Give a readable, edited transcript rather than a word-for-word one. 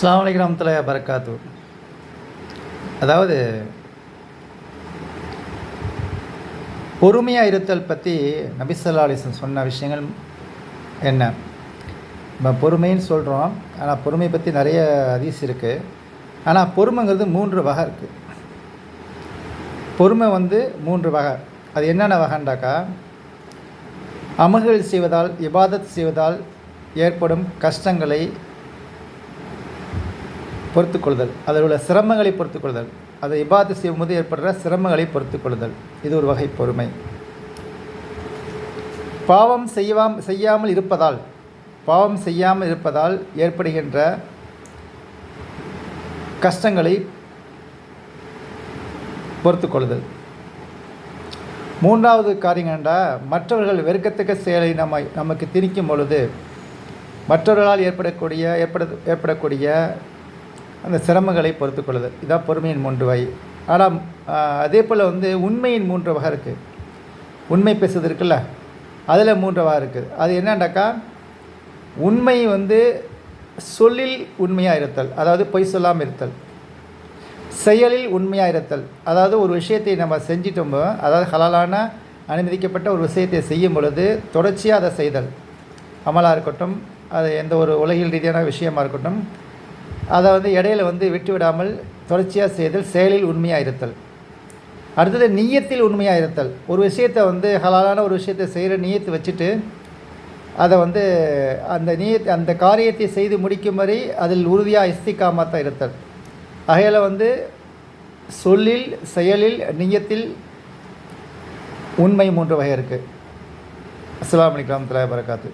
அஸ்ஸலாமு அலைக்கும் வரஹ்மத்துல்லாஹி வபரகாத்து. அதாவது பொறுமையாக இருத்தல் பற்றி நபி ஸல்லல்லாஹு அலைஹி வஸல்லம் சொன்ன விஷயங்கள் என்ன? நம்ம பொறுமைன்னு சொல்கிறோம், ஆனால் பொறுமை பற்றி நிறைய ஹதீஸ் இருக்குது. ஆனால் பொறுமைங்கிறது 3 வகை இருக்குது. பொறுமை 3 வகை. அது என்னென்ன வகைண்டாக்கா, அமல்கள் செய்வதால், இபாதத் செய்வதால் ஏற்படும் கஷ்டங்களை பொறுத்துக்கொள்ளுதல், அதில் உள்ள சிரமங்களை பொறுத்துக்கொள்ளுதல், அதை இபாதத் செய்யும்போது ஏற்படுற சிரமங்களை பொறுத்துக்கொள்ளுதல், இது ஒரு வகை பொறுமை. பாவம் செய்யாமல் இருப்பதால் ஏற்படுகின்ற கஷ்டங்களை பொறுத்துக்கொள்ளுதல். 3வது காரியம் என்னென்னா, மற்றவர்கள் வெறுக்கத்தக்க செயலை நமக்கு திணிக்கும் பொழுது மற்றவர்களால் ஏற்படக்கூடிய அந்த சிரமங்களை பொறுத்துக்கொள்ளுதல். இதான் பொறுமையின் 3 வகை. ஆனால் அதே போல் உண்மையின் 3 வகை இருக்குது. உண்மை பேசுவது இருக்குல்ல, அதில் 3 வகை இருக்குது. அது என்னண்டாக்கா, உண்மை சொல்லில் உண்மையாக இருத்தல், அதாவது பொய் சொல்லாமல் இருத்தல். செயலில் உண்மையாக இருத்தல், அதாவது ஒரு விஷயத்தை நம்ம செஞ்சிட்டோமோ, அதாவது ஹலாலான அனுமதிக்கப்பட்ட ஒரு விஷயத்தை செய்யும் பொழுது தொடர்ச்சியாக அதை செய்தல். அமலாக இருக்கட்டும், அது எந்த ஒரு உலகில் ரீதியான விஷயமாக இருக்கட்டும், அதை இடையில விட்டு விடாமல் தொடர்ச்சியாக செய்தல், செயலில் உண்மையாக இருத்தல். அடுத்தது நியத்தில் உண்மையாக இருத்தல். ஒரு விஷயத்தை ஹலாலான ஒரு விஷயத்தை செய்கிற நியத்து வச்சுட்டு அதை அந்த காரியத்தை செய்து முடிக்கும் வரை அதில் உறுதியாக இஸ்திகாமத்தாக இருத்தல். ஆகையால் சொல்லில், செயலில், நியத்தில் உண்மை 3 வகை இருக்குது. அஸ்ஸலாமு அலைக்கும் வரஹ்மத்துல்லாஹி வபரகாத்து.